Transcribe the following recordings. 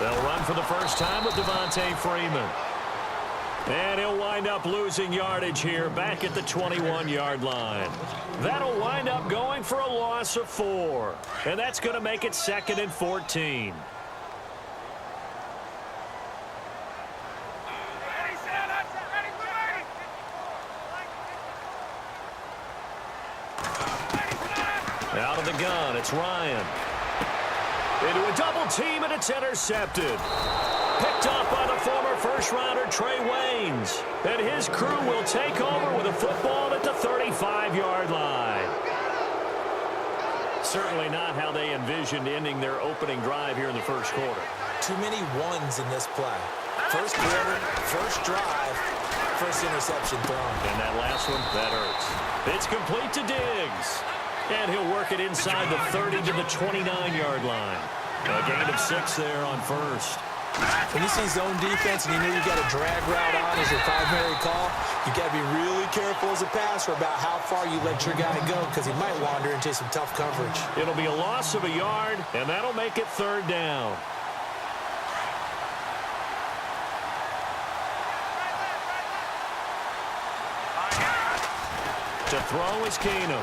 They'll run for the first time with Devontae Freeman. And he'll wind up losing yardage here back at the 21-yard line. That'll wind up going for a loss of 4. And that's going to make it 2nd and 14. Out of the gun, it's Ryan. Into a double team, and it's intercepted. Picked up by the former first-rounder Trey Waynes. And his crew will take over with a football at the 35-yard line. Certainly not how they envisioned ending their opening drive here in the first quarter. Too many ones in this play. First quarter, first drive, first interception thrown. And that last one, that hurts. It's complete to Diggs. And he'll work it inside the 30 to the 29-yard line. A gain of 6 there on first. When you see zone defense and you know you got a drag route on as your primary call, you got to be really careful as a passer about how far you let your guy go because he might wander into some tough coverage. It'll be a loss of a yard, and that'll make it 3rd down. To throw is Keenum.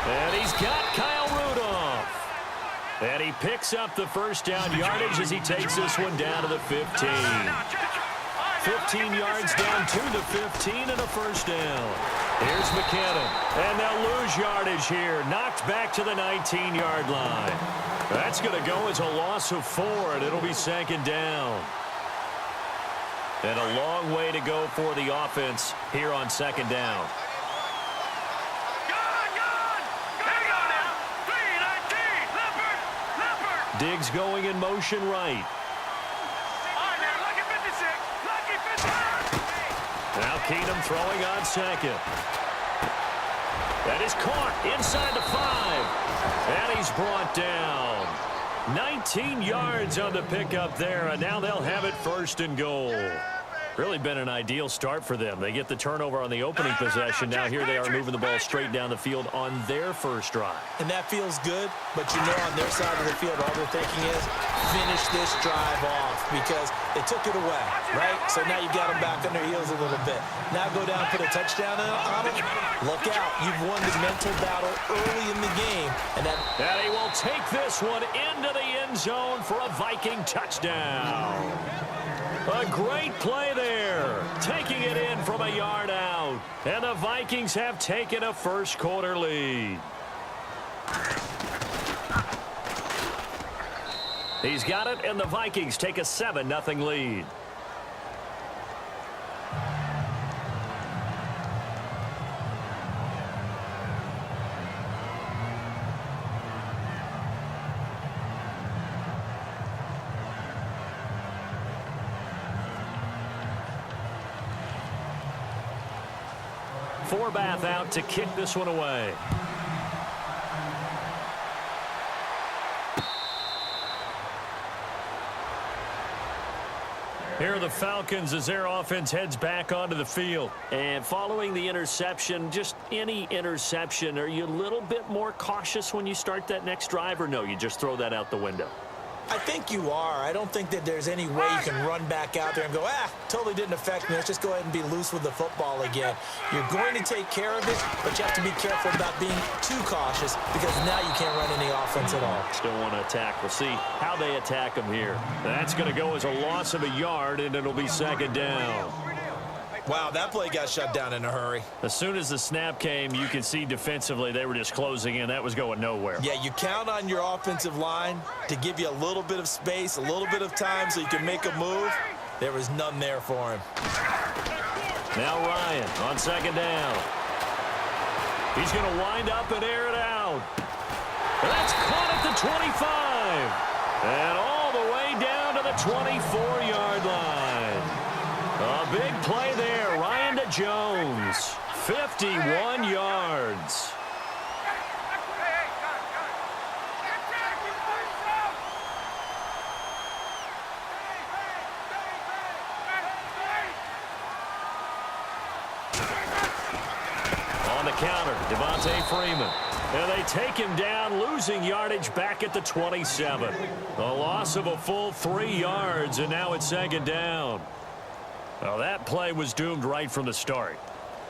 And he's got Kyle Rudolph. And he picks up the first down yardage as he takes this one down to the 15. 15 yards down to the 15 and a first down. Here's McKinnon. And they'll lose yardage here. Knocked back to the 19-yard line. That's going to go as a loss of 4, and it'll be 2nd down. And a long way to go for the offense here on 2nd down. Diggs going in motion right. Now Keenum throwing on 2nd. That is caught inside the 5. And he's brought down. 19 yards on the pickup there, and now they'll have it 1st and goal. Really been an ideal start for them. They get the turnover on the opening possession. Now here they are moving the ball straight down the field on their first drive. And that feels good, but you know on their side of the field all they're thinking is finish this drive off because they took it away, right? So now you got them back on their heels a little bit. Now go down and put a touchdown on it. Look out. You've won the mental battle early in the game. And he will take this one into the end zone for a Viking touchdown. A great play there, taking it in from a yard out. And the Vikings have taken a first quarter lead. He's got it, and the Vikings take a 7-0 lead. Forbath out to kick this one away. Here are the Falcons as their offense heads back onto the field. And following the interception, just any interception, are you a little bit more cautious when you start that next drive, or no, you just throw that out the window? I think you are. I don't think that there's any way you can run back out there and go, totally didn't affect me. Let's just go ahead and be loose with the football again. You're going to take care of it, but you have to be careful about being too cautious because now you can't run any offense at all. Still want to attack. We'll see how they attack them here. That's going to go as a loss of a yard, and it'll be 2nd down. Wow, that play got shut down in a hurry. As soon as the snap came, you could see defensively they were just closing in. That was going nowhere. Yeah, you count on your offensive line to give you a little bit of space, a little bit of time so you can make a move. There was none there for him. Now Ryan on 2nd down. He's going to wind up and air it out. That's caught at the 25. And all the way down to the 24-yard line. A big play there. Ryan to Jones. 51 yards. On the counter, Devontae Freeman. And they take him down, losing yardage back at the 27. A loss of a full 3 yards, and now it's second down. Well, that play was doomed right from the start.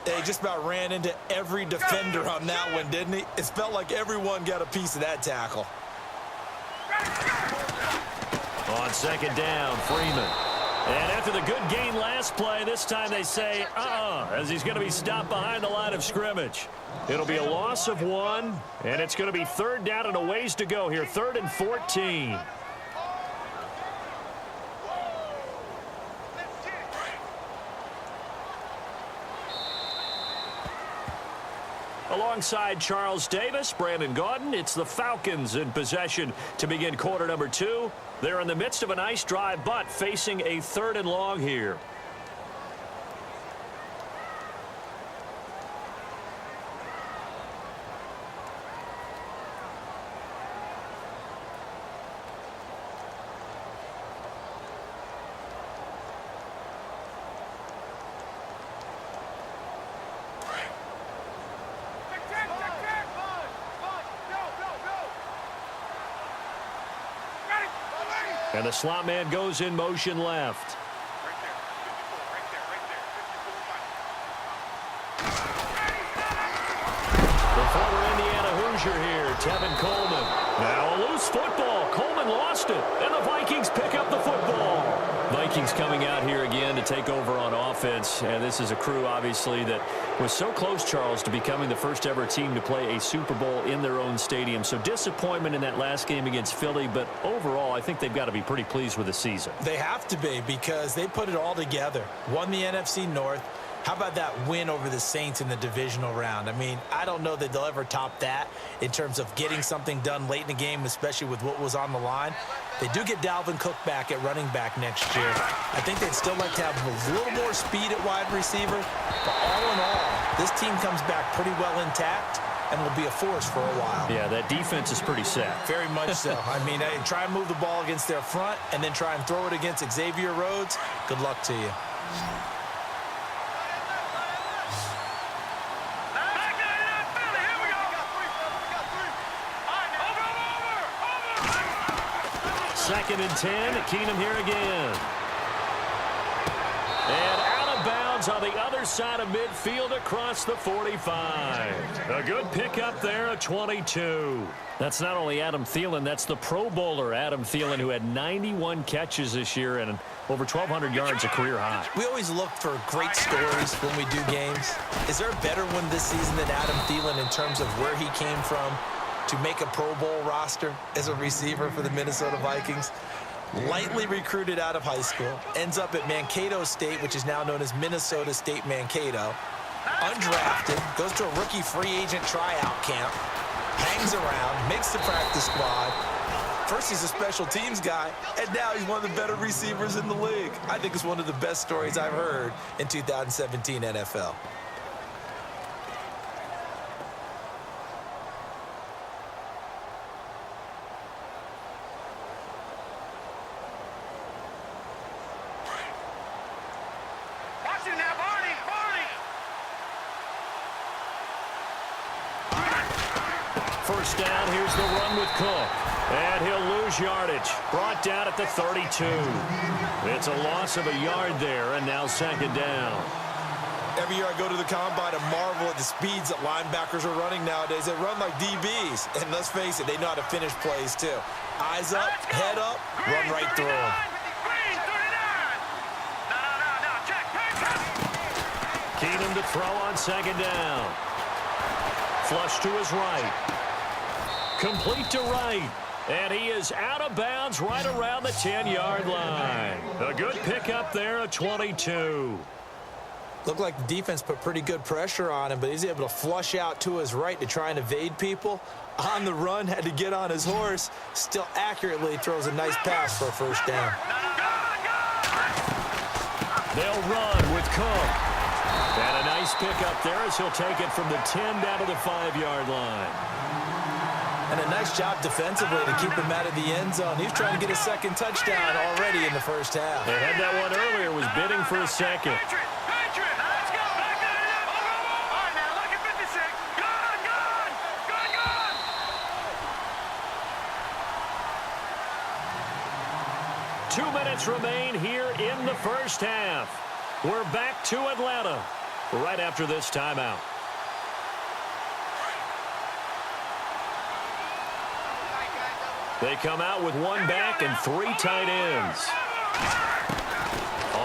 They just about ran into every defender on that one, didn't he? It felt like everyone got a piece of that tackle. On second down, Freeman. And after the good gain last play, this time they say, as he's going to be stopped behind the line of scrimmage. It'll be a loss of 1, and it's going to be third down and a ways to go here, 3rd and 14. Alongside Charles Davis, Brandon Gaudin, it's the Falcons in possession to begin quarter number 2. They're in the midst of a nice drive, but facing a 3rd and long here. And the slot man goes in motion left. The former Indiana Hoosier here, Tevin Coleman. Now a loose football. Coleman lost it, and the Vikings pick up the football. Vikings coming out here again to take over on offense. And this is a crew, obviously, that was so close, Charles, to becoming the first ever team to play a Super Bowl in their own stadium. So disappointment in that last game against Philly, but overall, I think they've got to be pretty pleased with the season. They have to be, because they put it all together. Won the NFC North. How about that win over the Saints in the divisional round? I mean, I don't know that they'll ever top that in terms of getting something done late in the game, especially with what was on the line. They do get Dalvin Cook back at running back next year. I think they'd still like to have a little more speed at wide receiver. But all in all, this team comes back pretty well intact and will be a force for a while. Yeah, that defense is pretty set. Very much so. I mean, try and move the ball against their front and then try and throw it against Xavier Rhodes. Good luck to you. Second and 10. Keenum here again. And out of bounds on the other side of midfield across the 45. A good pickup there, a 22. That's not only Adam Thielen, that's the Pro Bowler Adam Thielen, who had 91 catches this year and over 1,200 yards, a career high. We always look for great stories when we do games. Is there a better one this season than Adam Thielen in terms of where he came from to make a Pro Bowl roster as a receiver for the Minnesota Vikings? Lightly recruited out of high school, ends up at Mankato State, which is now known as Minnesota State Mankato. Undrafted, goes to a rookie free agent tryout camp, hangs around, makes the practice squad. First he's a special teams guy, and now he's one of the better receivers in the league. I think it's one of the best stories I've heard in 2017 NFL. First down, here's the run with Cook. And he'll lose yardage. Brought down at the 32. It's a loss of a yard there, and now second down. Every year I go to the combine and marvel at the speeds that linebackers are running nowadays. They run like DBs. And let's face it, they know how to finish plays too. Eyes up, head up, run right through them. Keenum to throw on second down. Flush to his right. Complete to right. And he is out of bounds right around the 10-yard line. A good pickup there, a 22. Looked like the defense put pretty good pressure on him, but he's able to flush out to his right to try and evade people. On the run, had to get on his horse. Still accurately throws a nice pass for a first down. They'll run with Cook. And a nice pickup there as he'll take it from the 10 down to the 5-yard line. And a nice job defensively to keep him out of the end zone. He's trying to get a second touchdown already in the first half. They had that one earlier, was bidding for a second. 2 minutes remain here in the first half. We're back to Atlanta right after this timeout. They come out with one back and 3 tight ends.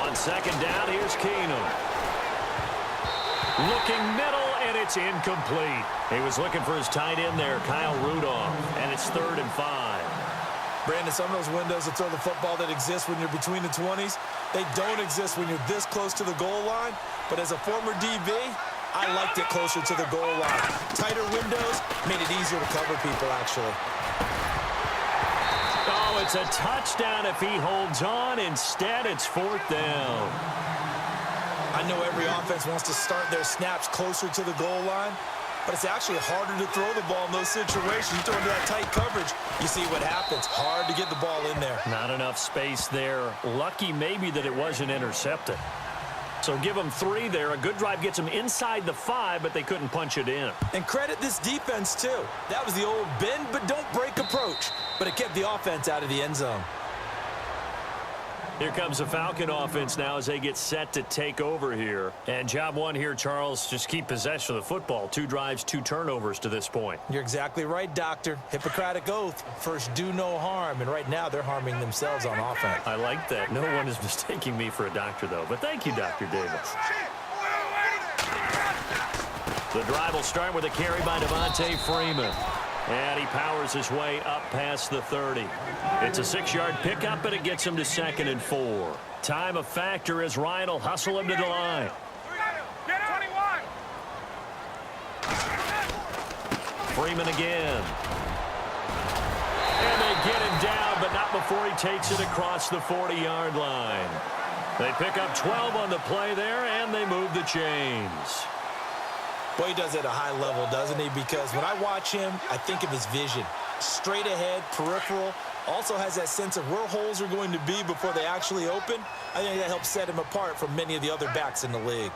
On second down, here's Keenum. Looking middle, and it's incomplete. He was looking for his tight end there, Kyle Rudolph, and it's 3rd and 5. Brandon, some of those windows to throw the football that exist when you're between the 20s, they don't exist when you're this close to the goal line. But as a former DB, I liked it closer to the goal line. Tighter windows made it easier to cover people, actually. Oh, it's a touchdown if he holds on. Instead, it's 4th down. I know every offense wants to start their snaps closer to the goal line, but it's actually harder to throw the ball in those situations. You throw into that tight coverage, you see what happens. Hard to get the ball in there. Not enough space there. Lucky maybe that it wasn't intercepted. So give them 3 there. A good drive gets them inside the 5, but they couldn't punch it in. And credit this defense, too. That was the old bend but don't break approach, but it kept the offense out of the end zone. Here comes the Falcon offense now as they get set to take over here. And job one here, Charles, just keep possession of the football. 2 drives, 2 turnovers to this point. You're exactly right, Doctor. Hippocratic oath. First, do no harm. And right now, they're harming themselves on offense. I like that. No one is mistaking me for a doctor, though. But thank you, Dr. Davis. The drive will start with a carry by Devontae Freeman. And he powers his way up past the 30. It's a 6-yard pickup, and it gets him to 2nd and 4. Time a factor as Ryan will hustle him to the line. Freeman again. And they get him down, but not before he takes it across the 40-yard line. They pick up 12 on the play there, and they move the chains. Boy, he does it at a high level, doesn't he? Because when I watch him, I think of his vision. Straight ahead, peripheral. Also has that sense of where holes are going to be before they actually open. I think that helps set him apart from many of the other backs in the league.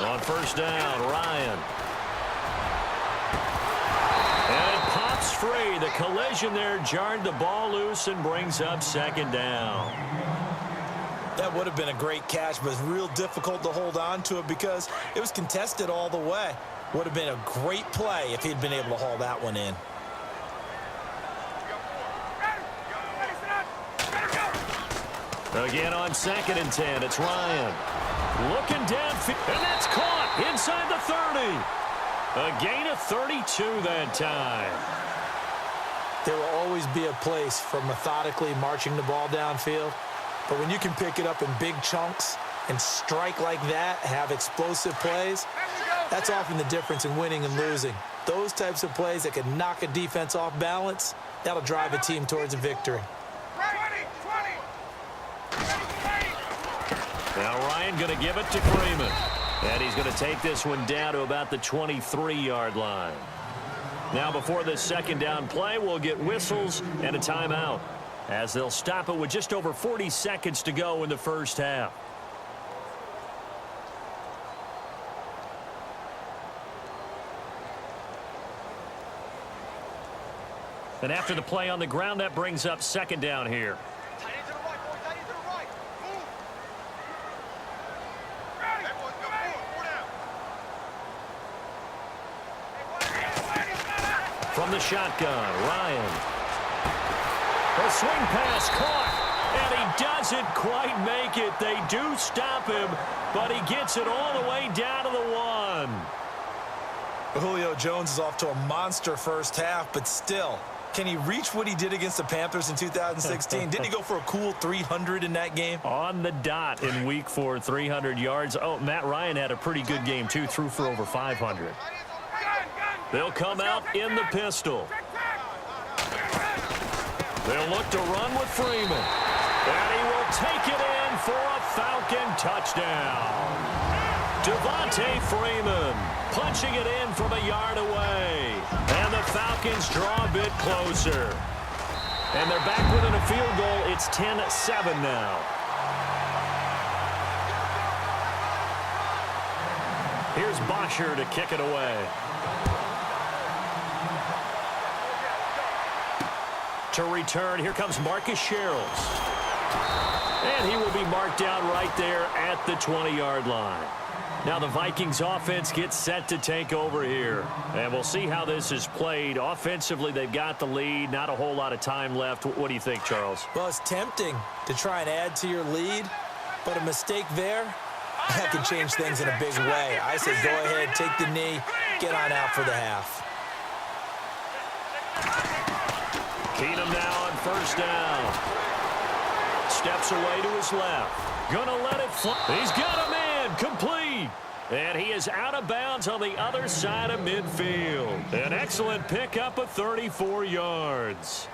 On first down, Ryan. And it pops free. The collision there jarred the ball loose and brings up 2nd down. That would have been a great catch, but it's real difficult to hold on to it because it was contested all the way. Would have been a great play if he'd been able to haul that one in. Again on 2nd and 10, it's Ryan. Looking downfield, and that's caught inside the 30. A gain of 32 that time. There will always be a place for methodically marching the ball downfield. But when you can pick it up in big chunks and strike like that, have explosive plays, that's often the difference in winning and losing. Those types of plays that can knock a defense off balance, that'll drive a team towards a victory. Now Ryan going to give it to Freeman. And he's going to take this one down to about the 23-yard line. Now before this 2nd down play, we'll get whistles and a timeout, as they'll stop it with just over 40 seconds to go in the first half. And after the play on the ground, that brings up 2nd down here. From the shotgun, Ryan. A swing pass caught, and he doesn't quite make it. They do stop him, but he gets it all the way down to the 1. Julio Jones is off to a monster first half, but still, can he reach what he did against the Panthers in 2016? Didn't he go for a cool 300 in that game? On the dot in week 4, 300 yards. Oh, Matt Ryan had a pretty good game, too, threw for over 500. They'll come out in the pistol. They'll look to run with Freeman. And he will take it in for a Falcon touchdown. Devontae Freeman punching it in from a yard away. And the Falcons draw a bit closer. And they're back within a field goal. It's 10-7 now. Here's Bosher to kick it away. To return, here comes Marcus Sherrills. And he will be marked down right there at the 20-yard line. Now the Vikings offense gets set to take over here. And we'll see how this is played. Offensively, they've got the lead. Not a whole lot of time left. What do you think, Charles? Well, it's tempting to try and add to your lead, but a mistake there, that could change things in a big way. I say go ahead, take the knee, get on out for the half. Keenum now on first down. Steps away to his left. Gonna let it fly. He's got a man. Complete. And he is out of bounds on the other side of midfield. An excellent pickup of 34 yards.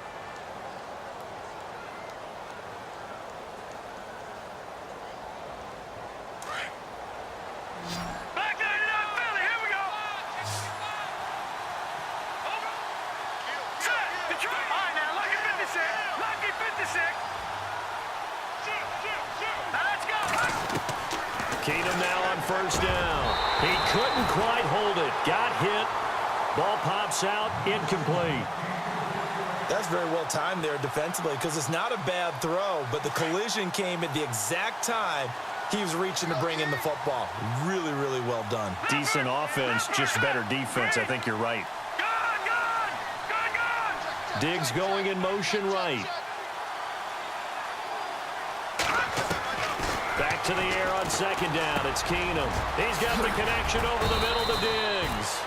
Keenum now on first down. He couldn't quite hold it. Got hit. Ball pops out. Incomplete. That's very well timed there defensively because it's not a bad throw, but the collision came at the exact time he was reaching to bring in the football. Really, really well done. Decent offense, just better defense. I think you're right. Diggs going in motion right. Back to the air on second down. It's Keenum. He's got the connection over the middle to Diggs.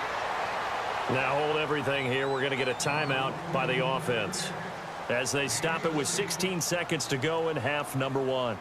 Now hold everything here. We're going to get a timeout by the offense as they stop it with 16 seconds to go in half number one.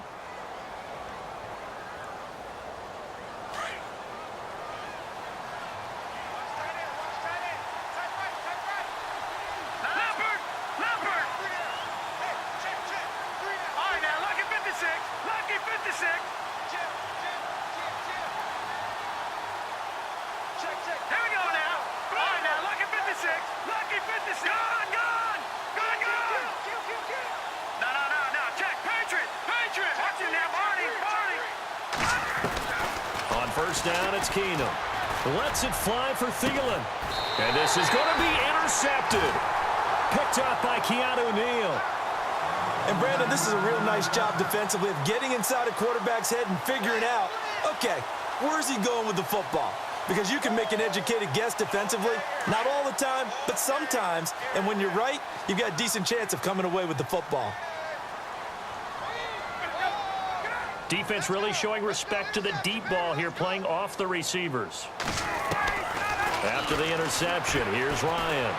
First down, it's Keenum. Lets it fly for Thielen. And this is going to be intercepted. Picked up by Keanu Neal. And, Brandon, this is a real nice job defensively of getting inside a quarterback's head and figuring out, okay, where's he going with the football? Because you can make an educated guess defensively. Not all the time, but sometimes. And when you're right, you've got a decent chance of coming away with the football. Defense really showing respect to the deep ball here, playing off the receivers. After the interception, here's Ryan.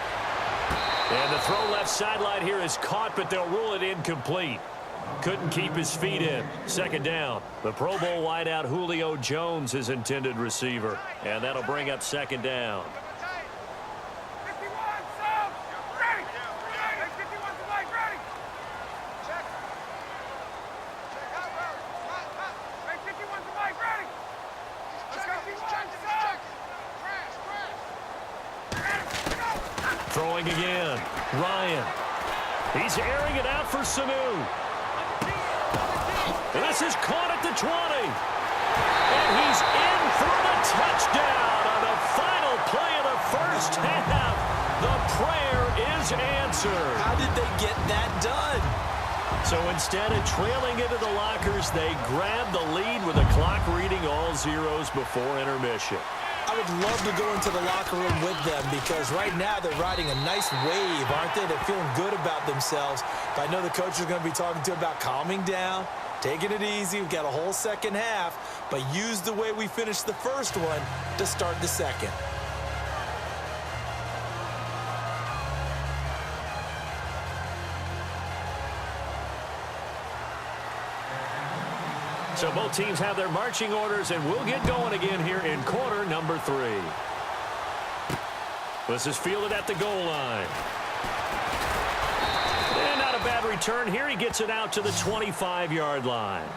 And the throw left sideline here is caught, but they'll rule it incomplete. Couldn't keep his feet in. Second down. The Pro Bowl wideout Julio Jones is intended receiver. And that'll bring up second down. Throwing again. Ryan. He's airing it out for Sanu. This is caught at the 20. And he's in for the touchdown on the final play of the first half. The prayer is answered. How did they get that done? So instead of trailing into the lockers, they grabbed the lead with the clock reading all zeros before intermission. I would love to go into the locker room with them because right now they're riding a nice wave, aren't they? They're feeling good about themselves. But I know the coach is going to be talking to them about calming down, taking it easy. We've got a whole second half, but use the way we finished the first one to start the second. So both teams have their marching orders, and we'll get going again here in quarter number 3. This is fielded at the goal line. And not a bad return here. He gets it out to the 25-yard line.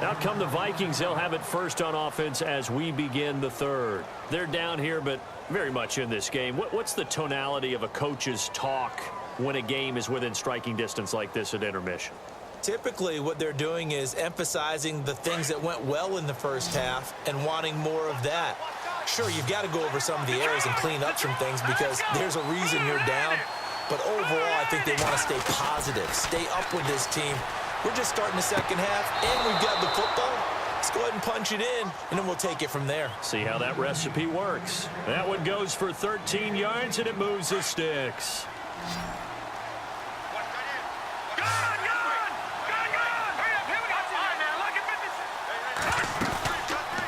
Out come the Vikings. They'll have it first on offense as we begin the third. They're down here, but very much in this game. What's the tonality of a coach's talk when a game is within striking distance like this at intermission? Typically, what they're doing is emphasizing the things that went well in the first half and wanting more of that. Sure, you've got to go over some of the errors and clean up some things because there's a reason you're down. But overall, I think they want to stay positive, stay up with this team. We're just starting the second half, and we've got the football. Let's go ahead and punch it in, and then we'll take it from there. See how that recipe works. That one goes for 13 yards, and it moves the sticks.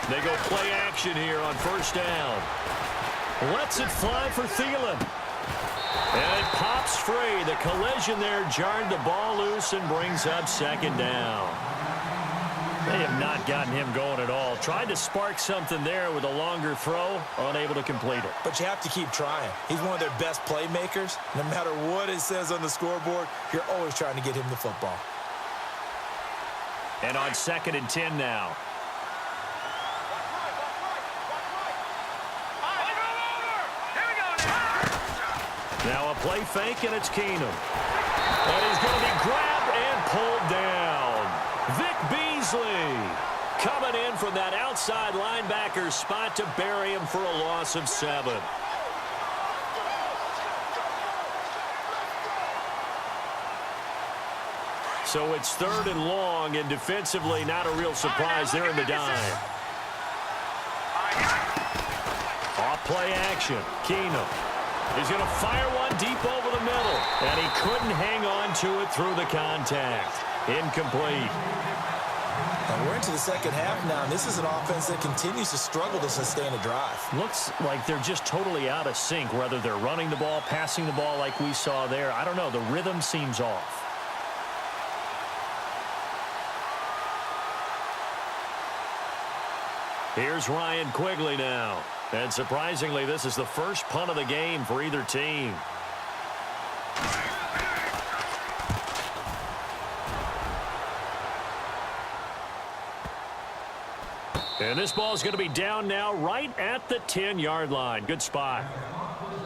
They go play action here on first down. Lets it fly for Thielen. And it pops free. The collision there jarred the ball loose and brings up second down. They have not gotten him going at all. Tried to spark something there with a longer throw, unable to complete it. But you have to keep trying. He's one of their best playmakers. No matter what it says on the scoreboard, you're always trying to get him the football. And on 2nd and 10 now. Now a play fake, and it's Keenum. And he's going to be grabbed and pulled down. Vic Beasley coming in from that outside linebacker spot to bury him for a loss of 7. So it's 3rd and long, and defensively not a real surprise there in the dime. Off play action, Keenum. He's going to fire one deep over the middle, and he couldn't hang on to it through the contact. Incomplete. And we're into the second half now, and this is an offense that continues to struggle to sustain a drive. Looks like they're just totally out of sync, whether they're running the ball, passing the ball like we saw there. I don't know. The rhythm seems off. Here's Ryan Quigley now. And surprisingly, this is the first punt of the game for either team. And this ball is going to be down now right at the 10-yard line. Good spot.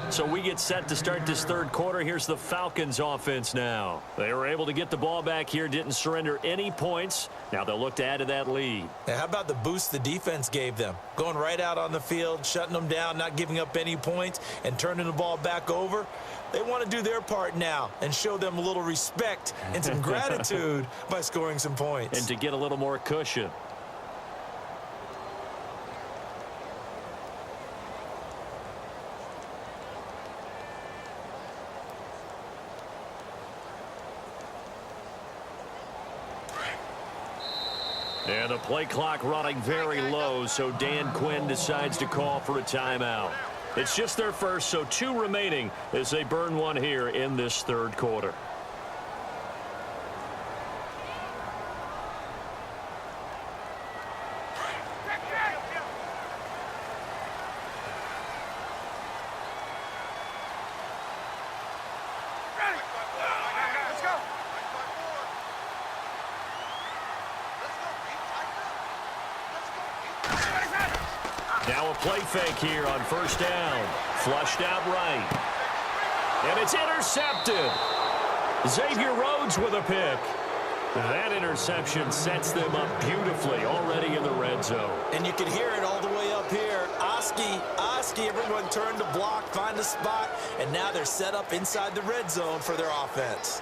So we get set to start this third quarter. Here's the Falcons offense now. They were able to get the ball back here, didn't surrender any points. Now they'll look to add to that lead. And how about the boost the defense gave them? Going right out on the field, shutting them down, not giving up any points, and turning the ball back over. They want to do their part now and show them a little respect and some gratitude by scoring some points. And to get a little more cushion. And the play clock running very low, so Dan Quinn decides to call for a timeout. It's just their first, so 2 remaining as they burn one here in this third quarter. Now a play fake here on first down. Flushed out right. And it's intercepted. Xavier Rhodes with a pick. That interception sets them up beautifully already in the red zone. And you can hear it all the way up here. Oski, everyone turned to block, find a spot, and now they're set up inside the red zone for their offense.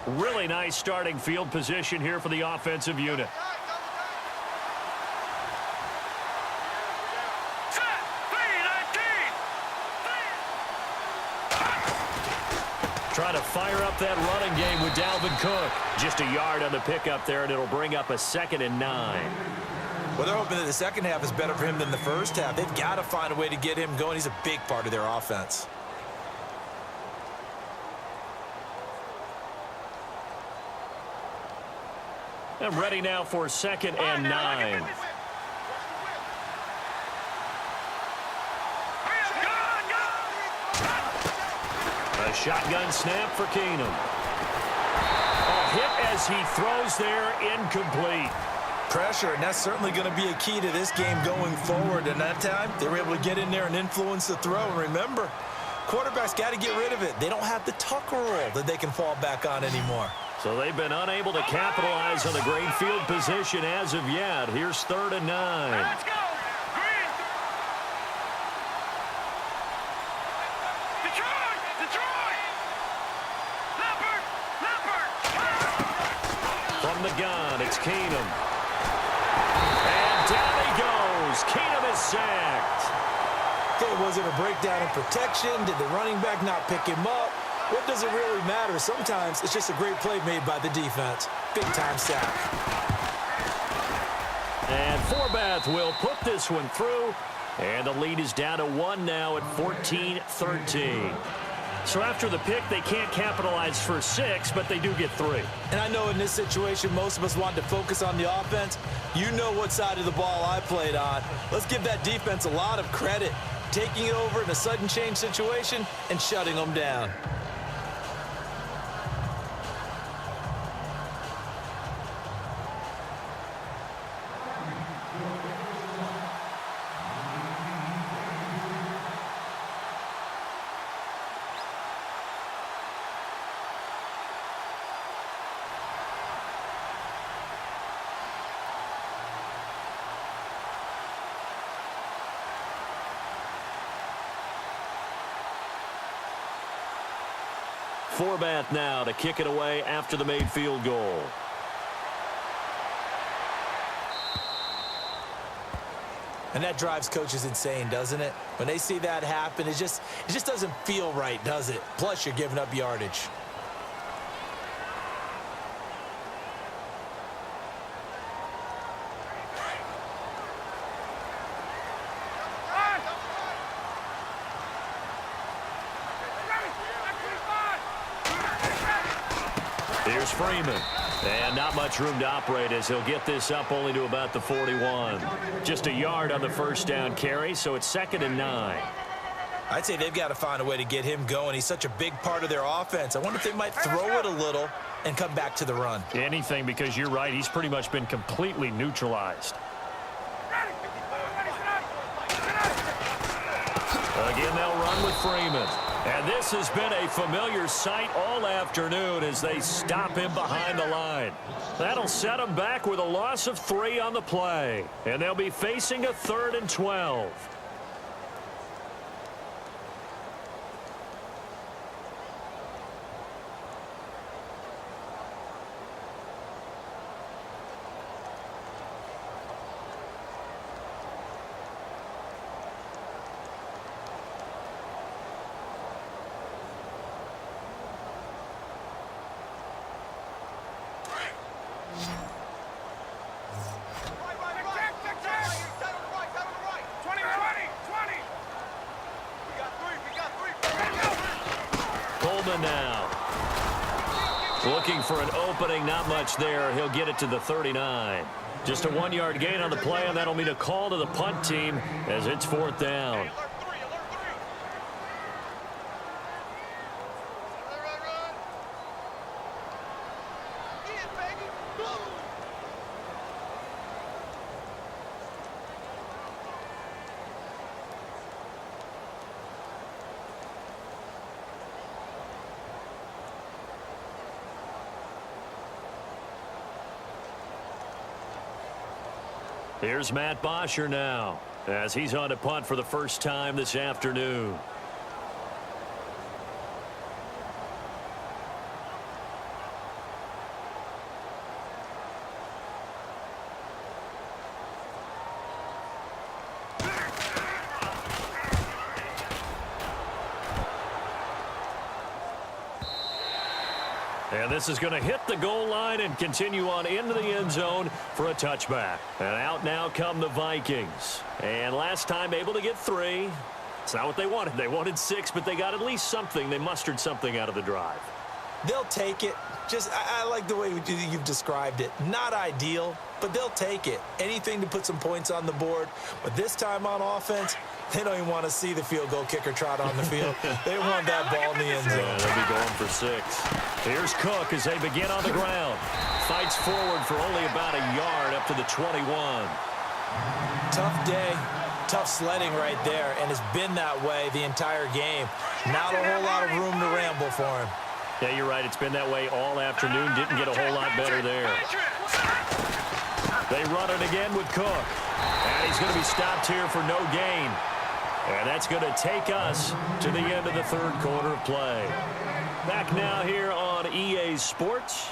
Really nice starting field position here for the offensive unit. Try to fire up that running game with Dalvin Cook. Just a yard on the pickup there, and it'll bring up a 2nd and 9. Well, they're hoping that the second half is better for him than the first half. They've got to find a way to get him going. He's a big part of their offense. And ready now for 2nd and 9. A shotgun snap for Keenum. A hit as he throws there, incomplete. Pressure, and that's certainly going to be a key to this game going forward. And that time, they were able to get in there and influence the throw. And remember, quarterback's got to get rid of it. They don't have the Tucker rule that they can fall back on anymore. So they've been unable to capitalize on the great field position as of yet. Here's 3rd and 9. Let's go. Green. Detroit. Detroit. Leopard. Leopard. From the gun, it's Keenum. And down he goes. Keenum is sacked. Okay, was it a breakdown in protection? Did the running back not pick him up? What does it really matter? Sometimes it's just a great play made by the defense. Big-time sack. And Forbath will put this one through. And the lead is down to 1 now at 14-13. So after the pick, they can't capitalize for 6, but they do get 3. And I know in this situation, most of us want to focus on the offense. You know what side of the ball I played on. Let's give that defense a lot of credit. Taking it over in a sudden change situation and shutting them down. Forbath now to kick it away after the made field goal. And that drives coaches insane, doesn't it? When they see that happen, it just doesn't feel right, does it? Plus, you're giving up yardage. Here's Freeman. And not much room to operate as he'll get this up only to about the 41. Just a yard on the first down carry, so it's 2nd and 9. I'd say they've got to find a way to get him going. He's such a big part of their offense. I wonder if they might throw it a little and come back to the run. Anything, because you're right. He's pretty much been completely neutralized. Again, they'll run with Freeman. And this has been a familiar sight all afternoon as they stop him behind the line. That'll set him back with a loss of 3 on the play. And they'll be facing a 3rd and 12. Now looking for an opening, not much there. He'll get it to the 39. Just a 1-yard gain on the play, and that'll mean a call to the punt team as it's 4th down. Here's Matt Bosher now as he's on to punt for the first time this afternoon. And this is going to hit the goal line and continue on into the end zone for a touchback. And out now come the Vikings. And last time able to get 3. It's not what they wanted. They wanted 6, but they got at least something. They mustered something out of the drive. They'll take it. I like the way you've described it. Not ideal, but they'll take it. Anything to put some points on the board. But this time on offense, they don't even want to see the field goal kicker trot on the field. They want that ball in the end zone. Yeah, they'll be going for 6. Here's Cook as they begin on the ground. Fights forward for only about a yard up to the 21. Tough day. tough sledding right there, and it's been that way the entire game. Not a whole lot of room to ramble for him. Yeah, you're right. It's been that way all afternoon. Didn't get a whole lot better there. They run it again with Cook. And he's going to be stopped here for no gain. And that's going to take us to the end of the third quarter of play. Back now here on EA Sports.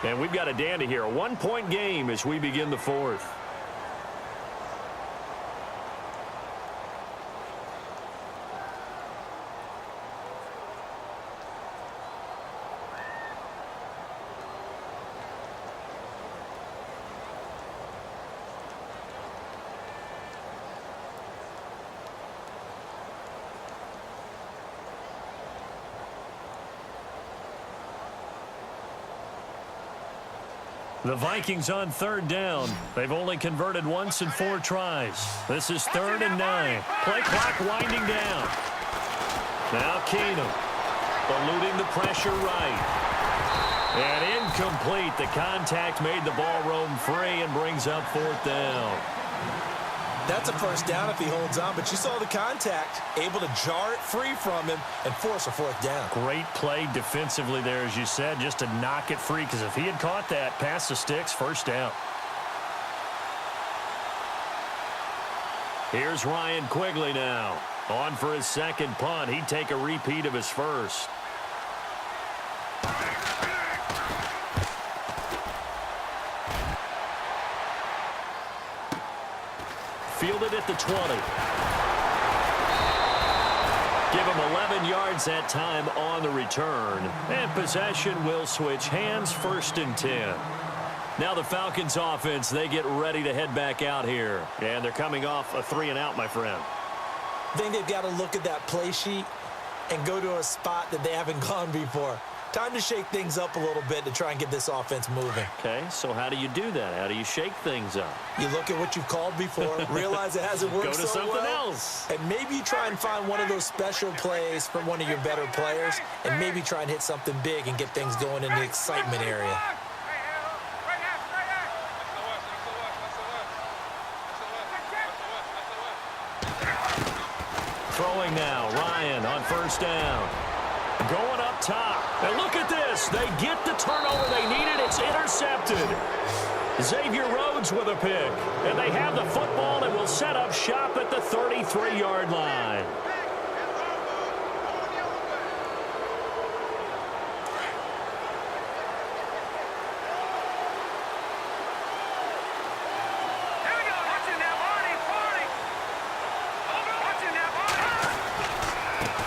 And we've got a dandy here. A one-point game as we begin the fourth. The Vikings on third down. They've only converted once in 4 tries. This is 3rd and 9. Play clock winding down. Now Keenum eluding the pressure right. And incomplete. The contact made the ball roam free and brings up 4th down. That's a first down if he holds on, but you saw the contact, able to jar it free from him and force a 4th down. Great play defensively there, as you said, just to knock it free, because if he had caught that, past the sticks, first down. Here's Ryan Quigley now. On for his second punt. He'd take a repeat of his first. Fielded at the 20. Give him 11 yards that time on the return. And possession will switch hands, 1st and 10. Now the Falcons offense, they get ready to head back out here. And they're coming off a 3-and-out, my friend. I think they've got to look at that play sheet and go to a spot that they haven't gone before. Time to shake things up a little bit to try and get this offense moving. Okay, so how do you do that? How do you shake things up? You look at what you've called before, realize it hasn't worked so well. Go to something else. And maybe you try and find one of those special plays from one of your better players, and maybe try and hit something big and get things going in the excitement area. Throwing now, Ryan on first down. Going up top. And look at this. They get the turnover they needed. It's intercepted. Xavier Rhodes with a pick. And they have the football and will set up shop at the 33-yard line.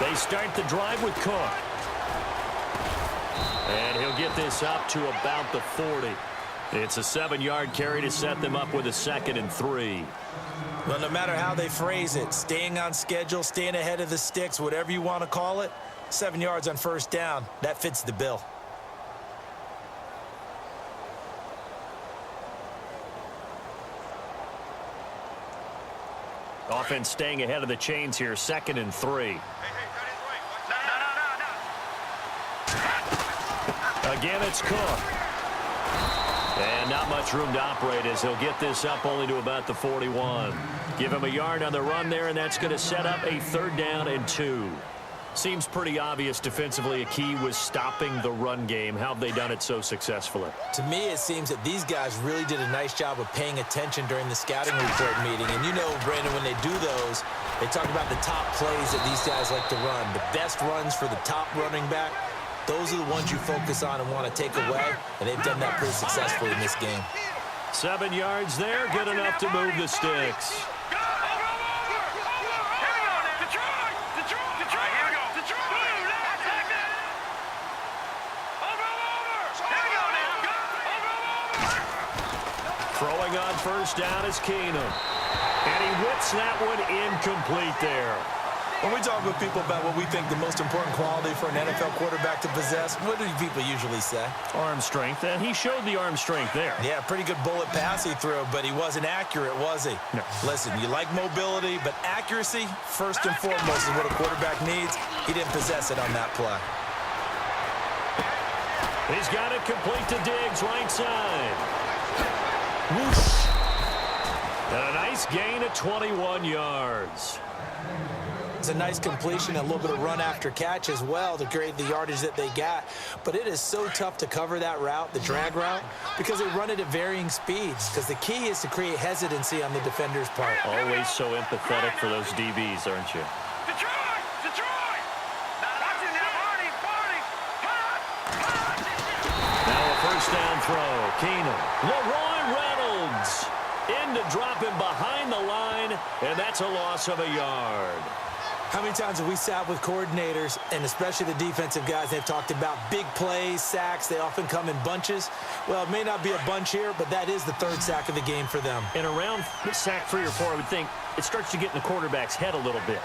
They start the drive with Cook. And he'll get this up to about the 40. It's a 7-yard carry to set them up with a 2nd and 3. Well, no matter how they phrase it, staying on schedule, staying ahead of the sticks, whatever you want to call it, 7 yards on first down, that fits the bill. Offense staying ahead of the chains here, 2nd and 3. Again, it's Cook. And not much room to operate as he'll get this up only to about the 41. Give him a yard on the run there, and that's going to set up a 3rd down and 2. Seems pretty obvious defensively a key was stopping the run game. How have they done it so successfully? To me, it seems that these guys really did a nice job of paying attention during the scouting report meeting. And you know, Brandon, when they do those, they talk about the top plays that these guys like to run. The best runs for the top running back. Those are the ones you focus on and want to take away, and they've done that pretty successfully in this game. 7 yards there, good enough to move the sticks. Throwing on first down is Keenum. And he whips that one incomplete there. When we talk with people about what we think the most important quality for an NFL quarterback to possess, what do people usually say? Arm strength, and he showed the arm strength there. Yeah, pretty good bullet pass he threw, but he wasn't accurate, was he? No. Listen, you like mobility, but accuracy, first and foremost, is what a quarterback needs. He didn't possess it on that play. He's got it complete to Diggs, right side. Whoosh. And a nice gain of 21 yards. It's a nice completion, a little bit of run after catch as well to create the yardage that they got. But it is so tough to cover that route, the drag route, because they run it at varying speeds. Because the key is to create hesitancy on the defender's part. Always so empathetic for those DBs, aren't you? Detroit! Detroit! Watching that, Barney! Barney! Now a first down throw. Keenum. Leroy Reynolds. In to drop him behind the line, and that's a loss of a yard. How many times have we sat with coordinators, and especially the defensive guys, they've talked about big plays, sacks. They often come in bunches. Well, it may not be a bunch here, but that is the third sack of the game for them. And around sack 3 or 4, I would think it starts to get in the quarterback's head a little bit.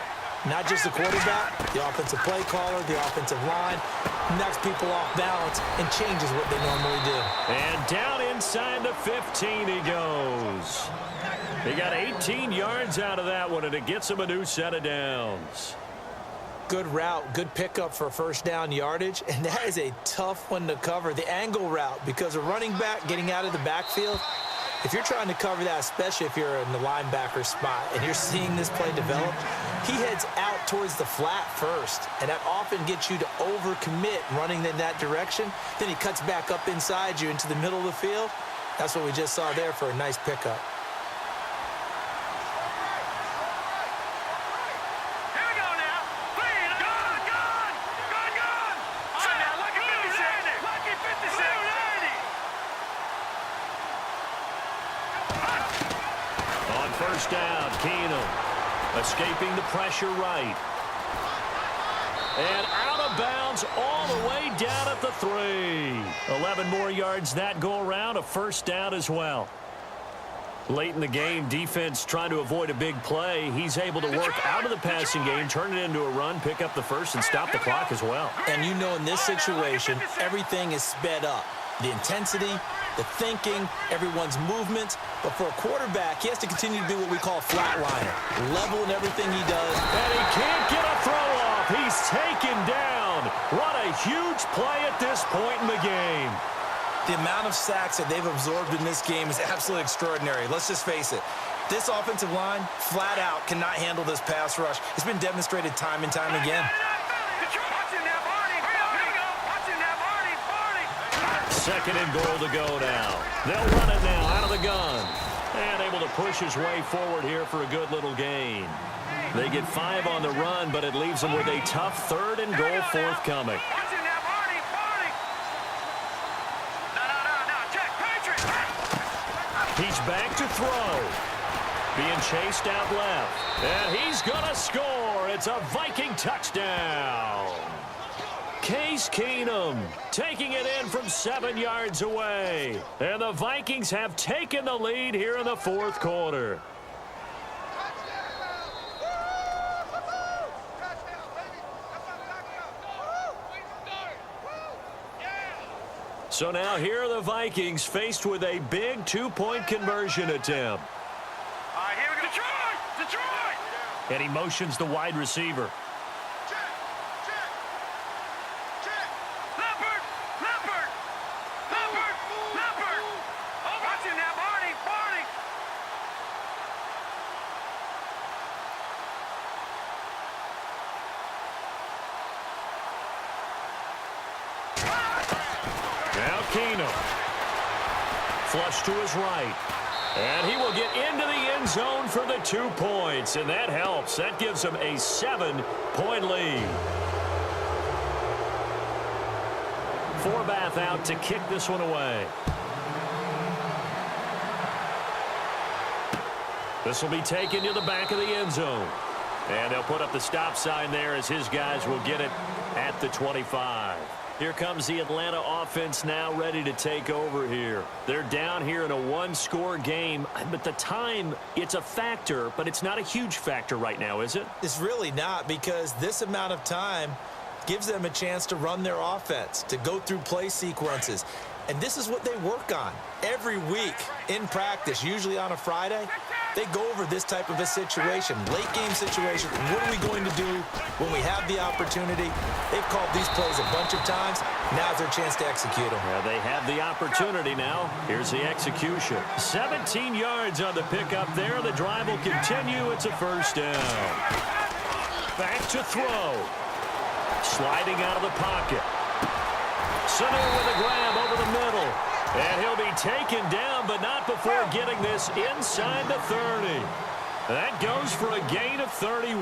Not just the quarterback, the offensive play caller, the offensive line, knocks people off balance and changes what they normally do. And down inside the 15 he goes. He got 18 yards out of that one, and it gets him a new set of downs. Good route, good pickup for first down yardage, and that is a tough one to cover. The angle route, because a running back getting out of the backfield, if you're trying to cover that, especially if you're in the linebacker spot and you're seeing this play develop, he heads out towards the flat first, and that often gets you to overcommit running in that direction. Then he cuts back up inside you into the middle of the field. That's what we just saw there for a nice pickup. Here we go now. Clean. Gone. Gone. Gone. Gone. All right, now, lucky 56. Lucky 56. On first down, Keenum escaping the pressure right. And out of bounds all the way down at the 3. 11 more yards that go around, a first down as well. Late in the game, defense trying to avoid a big play. He's able to work out of the passing game, turn it into a run, pick up the first, and stop the clock as well. And you know in this situation, everything is sped up. The intensity, the thinking, everyone's movements. But for a quarterback, he has to continue to be what we call a flatliner. Level in everything he does. And he can't get a throw off. He's taken down. What a huge play at this point in the game. The amount of sacks that they've absorbed in this game is absolutely extraordinary. Let's just face it. This offensive line, flat out, cannot handle this pass rush. It's been demonstrated time and time again. Watching that, Barney. Here we go. Watching that, Barney. Barney. Second and goal to go now. They'll run it now out of the gun. And able to push his way forward here for a good little gain. They get 5 on the run, but it leaves them with a tough third and goal forthcoming. Watching that, Barney. Barney. No. Check. Patriot. He's back to throw. Being chased out left. And he's going to score. It's a Viking touchdown. Case Keenum taking it in from 7 yards away. And the Vikings have taken the lead here in the fourth quarter. So now here are the Vikings faced with a big 2-point conversion attempt. All right, here we go. Detroit. And he motions the wide receiver. Leopard. Oh, watching that, Barney. Now Keenum. Flush to his right. And he will get into the end zone for the 2 points. And that helps. That gives him a 7-point lead. Forbath out to kick this one away. This will be taken to the back of the end zone. And they'll put up the stop sign there as his guys will get it at the 25. Here comes the Atlanta offense now ready to take over here. They're down here in a 1-score game, but the time, it's a factor, but it's not a huge factor right now, is it? It's really not, because this amount of time gives them a chance to run their offense, to go through play sequences. And this is what they work on every week in practice, usually on a Friday. They go over this type of a situation, late game situation. What are we going to do when we have the opportunity? They've called these plays a bunch of times. Now's their chance to execute them. Yeah, they have the opportunity now. Here's the execution. 17 yards on the pickup there. The drive will continue. It's a first down. Back to throw. Sliding out of the pocket. Sanu with a grab over the middle. And he'll be taken down, but not before getting this inside the 30. That goes for a gain of 31.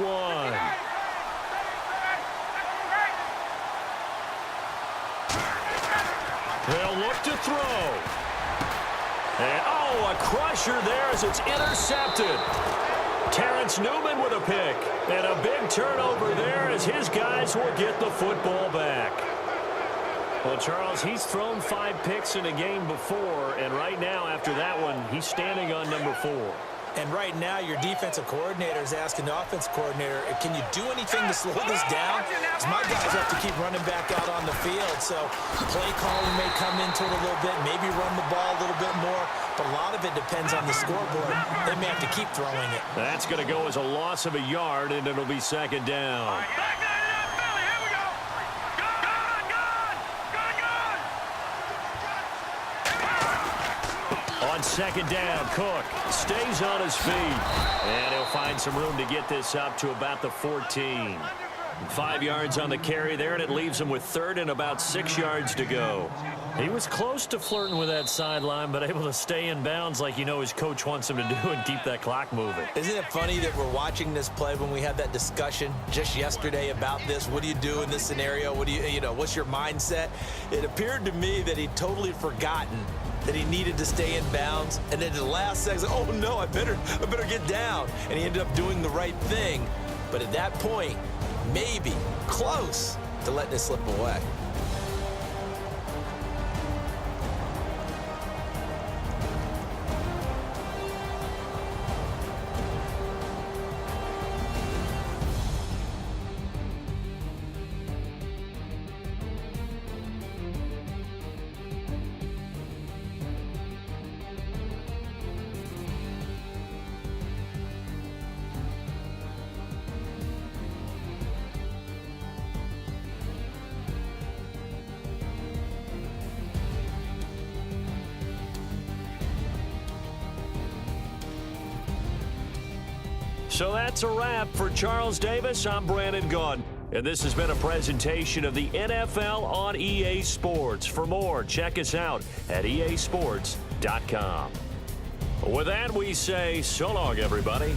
They'll look to throw. And, oh, a crusher there as it's intercepted. Terrence Newman with a pick. And a big turnover there as his guys will get the football back. Well, Charles, he's thrown 5 picks in a game before, and right now, after that one, he's standing on number 4. And right now, your defensive coordinator is asking the offensive coordinator, can you do anything to slow this down? Because my guys have to keep running back out on the field. So play calling may come into it a little bit, maybe run the ball a little bit more. But a lot of it depends on the scoreboard. They may have to keep throwing it. That's going to go as a loss of a yard, and it'll be second down. On second down, Cook stays on his feet. And he'll find some room to get this up to about the 14. 5 yards on the carry there, and it leaves him with third and about 6 yards to go. He was close to flirting with that sideline, but able to stay in bounds like his coach wants him to do and keep that clock moving. Isn't it funny that we're watching this play when we had that discussion just yesterday about this? What do you do in this scenario? What do what's your mindset? It appeared to me that he'd totally forgotten that he needed to stay in bounds, and then at the last second, oh no, I better get down. And he ended up doing the right thing. But at that point, maybe close to letting it slip away. So that's a wrap for Charles Davis. I'm Brandon Gaudin, and this has been a presentation of the NFL on EA Sports. For more, check us out at easports.com. With that, we say so long, everybody.